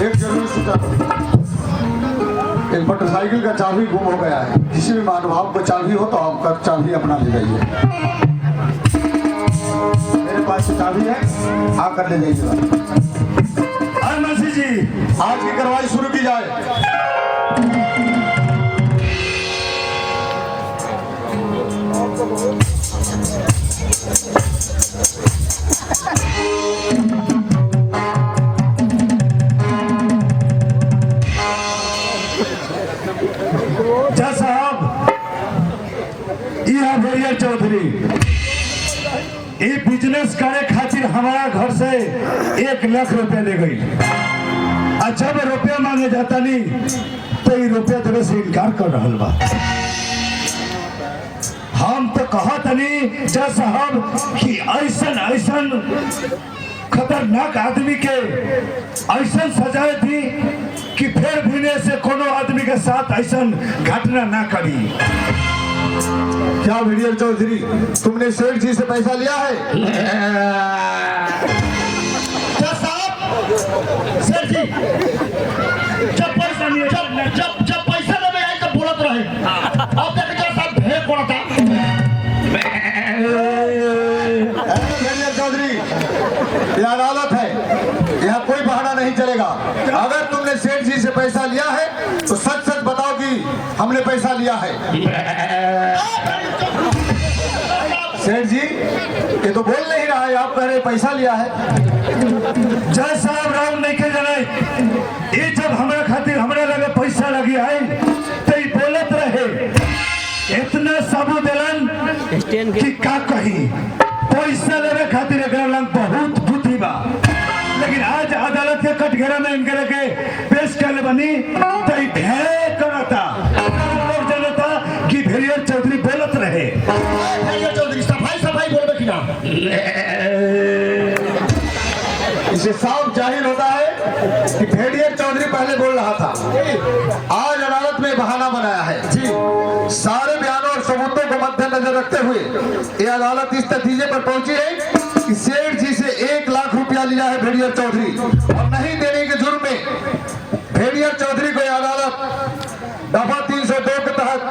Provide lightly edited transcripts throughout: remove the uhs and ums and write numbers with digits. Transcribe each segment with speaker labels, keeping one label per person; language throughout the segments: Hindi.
Speaker 1: एक जरूरी सूचना, एक मोटरसाइकिल का चाबी गुम हो गया है। किसी भी महानुभाव को चाबी हो तो आपका चाबी अपना ले जाइए। मेरे पास चाबी है, आकर ले जाइएगा।
Speaker 2: मसीह जी,
Speaker 1: आज की कार्रवाई शुरू की जाए।
Speaker 2: जज साहब, यह भैया चौधरी ये बिजनेस करे खातिर हमारा घर से 1 लाख रुपया ले गई। और जब रुपया मांगे जाता नहीं तो ये रुपया देवे से इनकार कर रहा बा। हम तो कहा तनी जज साहब कि ऐसन ऐसन खतरनाक आदमी के ऐसन सजाए थी कि फिर भी से कोनो आदमी के साथ ऐसन घटना ना करी।
Speaker 1: क्या वीडियो चौधरी, तुमने सेठ जी से पैसा लिया है?
Speaker 2: सर जी, जब पैसा नहीं जब पैसा देवे आई तो बोलत रहे। अब देख के साथ भेड़ पड़ता।
Speaker 1: वीडियो चौधरी, यह अदालत है, यहाँ कोई बहाना नहीं चलेगा। अगर तुमने सेठ जी से पैसा लिया है तो सच सच बताओ कि हमने पैसा लिया है। सेठ जी, ये तो बोल नहीं रहा है, आप कह रहे पैसा लिया है।
Speaker 2: जज साहब, राम नहीं के जाने ये जब हमारे खातिर हमारे लगे पैसा लगी है तो ये बोलत रहे। इतना सबूत दिलन कि का कही पैसा लेवे खातिर एकरा लंग बहुत बुद्धि बा। लेकिन आज अदालत के कटघरा में इनके लगे पेश कर बनी तो ये ढेर करता लोग जनता कि भेड़िया चौधरी बोलत रहे। भेड़िया चौधरी सफाई बोलबे कि ना?
Speaker 1: इसे साफ जाहिर होता है कि भेड़िया चौधरी पहले बोल रहा था। आज अदालत में बहाना बनाया है जी। सारे बयानों और सबूतों को मद्देनजर रखते हुए ये अदालत इस नतीजे पर पहुंची है कि सेठ जी से 1 लाख रुपया लिया है भेड़िया चौधरी, और नहीं देने के जुर्म में भेड़िया चौधरी को यह अदालत दफा 302 के तहत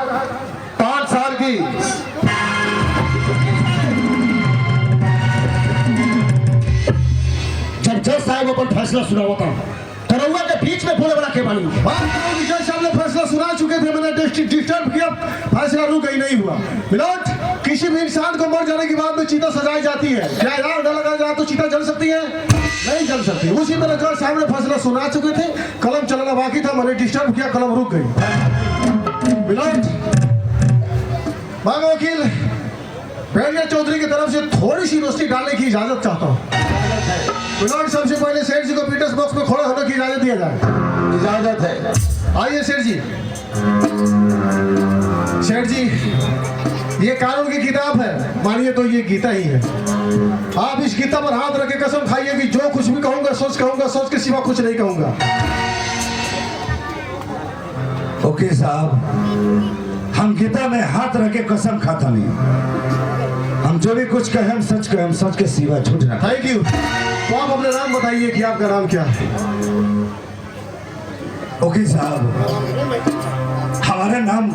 Speaker 1: 5 साल की
Speaker 2: जज साहब अपन फैसला सुनावा था। तरौआ के बीच में बोले बड़ा के बानी।
Speaker 3: जज साहब ने फैसला सुना चुके थे, मैंने डिस्टर्ब किया, फैसला रुक ही नहीं हुआ। मिलोट, किसी भी इंसान को मर जाने के बाद में चीता सजाई जाती है। क्या यार डर लगा जाए तो चीता जल सकती है? नहीं जल सकती। उसी तरह जज साहब ने फैसला सुना चुके थे, कलम चलाना बाकी था, मैंने डिस्टर्ब किया, कलम रुक गई। मिलोट, मांगो वकील, भेड़िया चौधरी की तरफ से थोड़ी सी रोशनी डालने की इजाजत चाहता हूँ। सबसे पहले सेठ जी को पीटर्स बॉक्स में खड़ा होने की इजाजत दिया जाए।
Speaker 1: इजाजत है।
Speaker 3: आइए सेठ जी। सेठ जी, ये कानून की किताब है, मानिए तो ये गीता ही है। आप इस गीता पर हाथ रख के कसम खाइए कि जो कुछ भी कहूंगा सोच के सिवा कुछ नहीं कहूंगा।
Speaker 2: ओके साहब, हम गीता में हाथ रख के कसम खाता नहीं। हम जो भी कुछ कहें हम सच के सिवा झूठ ना।
Speaker 3: Thank you. तो आप अपना नाम बताइए कि आपका नाम क्या है?
Speaker 2: ओके साहब, हमारा नाम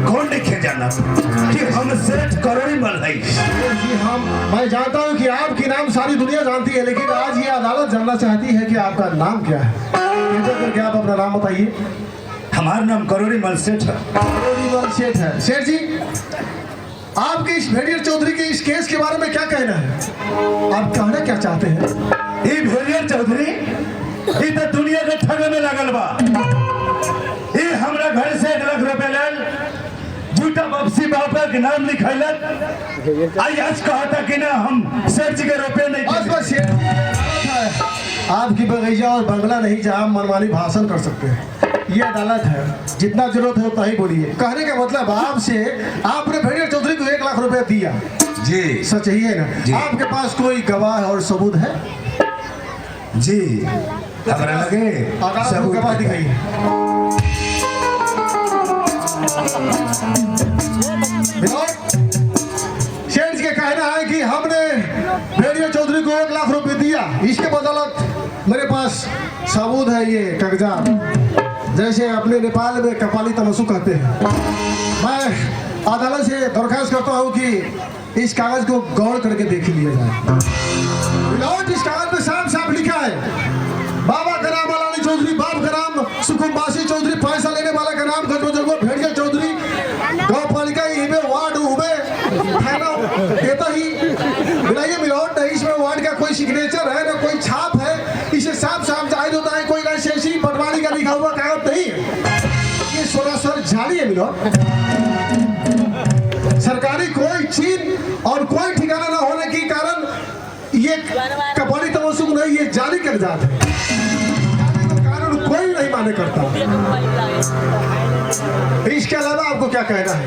Speaker 2: कौन लिखे जाना कि हम सेठ करोड़ीमल है।
Speaker 3: जी हम, मैं जानता हूँ कि आपकी नाम सारी दुनिया जानती है, लेकिन आज ये अदालत जानना चाहती है कि आपका नाम क्या है। कृपया करके आप अपना नाम बताइए।
Speaker 2: हमारा नाम करोड़ीमल सेठ है।
Speaker 3: करोड़ीमल सेठ है। सेठ जी, आपके इस भेड़िया चौधरी के इस केस के बारे में क्या कहना है? आप कहना क्या चाहते हैं?
Speaker 2: ये भेड़िया चौधरी ये तो दुनिया के ठगे में लगल बा। ये हमरा घर से 1 लाख रुपए लेल झूठा वापसी बापा के नाम लिखाइलक। आज कहा था कि ना हम सेठ जी के रुपए नहीं
Speaker 3: बस आपकी बगीचा और बंगला नहीं जहाँ मनमानी भाषण कर सकते हैं। ये अदालत है, जितना जरूरत है उतना ही बोलिए। कहने का मतलब आपसे, आपने भेड़िया चौधरी को 1 लाख रुपया दिया
Speaker 2: जी,
Speaker 3: सच ही है ना? आपके पास कोई गवाह और सबूत है?
Speaker 2: जी, हमरा लगे
Speaker 3: सबूत गवाह दिखाइए। सेठ जी का कहना है कि हमने भेड़िया चौधरी को 1 लाख रुपए दिया, इसके बदौलत मेरे पास सबूत है, ये कागजात, जैसे अपने नेपाल में कपाली तमसु कहते हैं। मैं अदालत से दरखास्त करता हूँ कि इस कागज को गौर करके देख लिया जाए। मिलावट इस कागज में साफ साफ लिखा है, बाबा का नाम अलानी चौधरी, बाप का नाम सुकुम्बासी चौधरी, पैसा लेने वाला का नाम गजबजगो भेड़िया चौधरी, गाँव पालिका इबे वार्ड उबे थाना कहता ही मिलाइए। मिलावट नहीं, इसमें वार्ड का कोई सिग्नेचर है ना कोई छाप है, इसे साफ साफ जाहिर होता है कोई लाइसेंसी पटवारी का लिखा हुआ कागज नहीं है। ये सरासर जाली है मिलावट। सरकारी कोई चीज और कोई ठिकाना न होने के कारण ये कपाली तमसुक नहीं, ये जाली कागजात है। कानून कोई नहीं माने करता। इसके अलावा आपको क्या कहना है?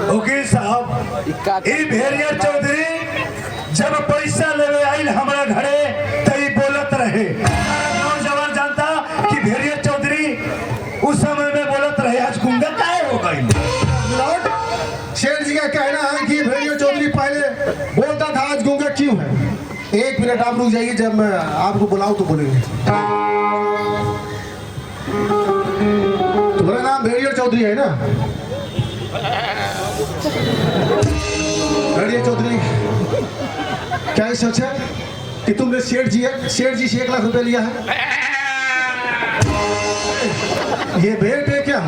Speaker 2: वकील साहब, ई भेड़िया चौधरी जब पैसा लेवे आइल हमारा घरे तई बोलत रहे। नौजवान जानता कि भेड़िया चौधरी उस समय में बोलत रहे, आज गुंगा काहे हो गई?
Speaker 3: शेर जी का कहना है कि भेड़िया चौधरी पहले बोलता था, आज गूंगा क्यों है? एक मिनट आप रुक जाइए, जब मैं आपको बुलाऊं तो बोलेंगे। तुम्हारा नाम भेड़िया चौधरी है ना? भेड़िया चौधरी, क्या ये सच है कि तुमने सेठ जी से 1 लाख रुपए लिया है? ये भेंट है क्या?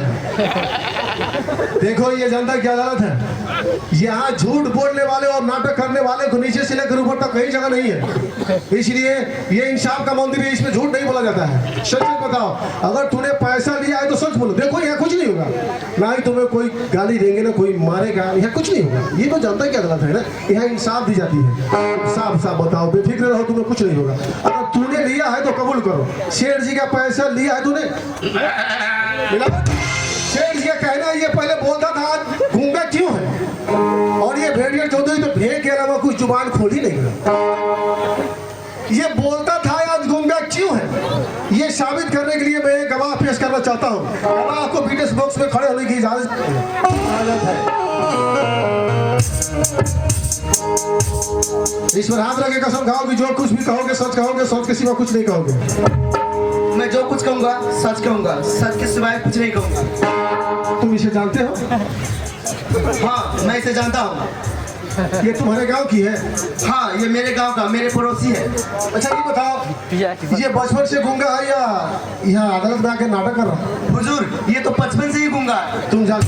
Speaker 3: देखो, ये जनता की अदालत है। यहाँ झूठ बोलने वाले और नाटक करने वाले को नीचे से लेकर ऊपर तक कहीं जगह नहीं है, इसलिए ये इंसाफ का मंदिर है, इसमें झूठ नहीं बोला जाता है। सच बताओ, अगर तूने पैसा लिया है तो सच बोलो। देखो, यहाँ कुछ नहीं होगा, ना ही तुम्हें कोई गाली देंगे ना कोई मारेगा, यहाँ कुछ नहीं होगा। ये तो जनता की अदालत है ना, यहाँ इंसाफ दी जाती है। साफ साफ बताओ, बेफिक्र रहो, तुम्हें कुछ नहीं होगा। अगर तूने लिया है तो कबूल करो, शेर जी का पैसा लिया है तूने? शेर जी का कहना है ये पहले बोलता था, आज गूंगा क्यों है? और ये भेड़िया चौधरी तो भेड़ के अलावा कुछ जुबान खोल ही नहीं है। ये बोलता था आज गूंगा क्यों है, ये साबित करने के लिए मैं एक गवाह पेश करना चाहता हूँ। गवाह को विटनेस बॉक्स में खड़े होने की इजाजत है। ईश्वर हाथ रखे कसम खाओ कि जो कुछ भी कहोगे सच कहोगे, सच के सिवा कुछ नहीं कहोगे।
Speaker 4: मैं जो कुछ कहूँगा सच कहूँगा, सच के सिवाय कुछ नहीं कहूँगा।
Speaker 3: तुम इसे जानते हो?
Speaker 4: हाँ, मैं इसे जानता हूँ।
Speaker 3: ये तुम्हारे गांव की है?
Speaker 4: हाँ, ये मेरे गांव का, मेरे पड़ोसी है।
Speaker 3: अच्छा, ये बताओ, ये बचपन से गूंगा है या यहाँ अदालत में आके नाटक कर रहा है?
Speaker 4: हुजूर, ये तो बचपन से ही गूंगा है।
Speaker 3: तुम जान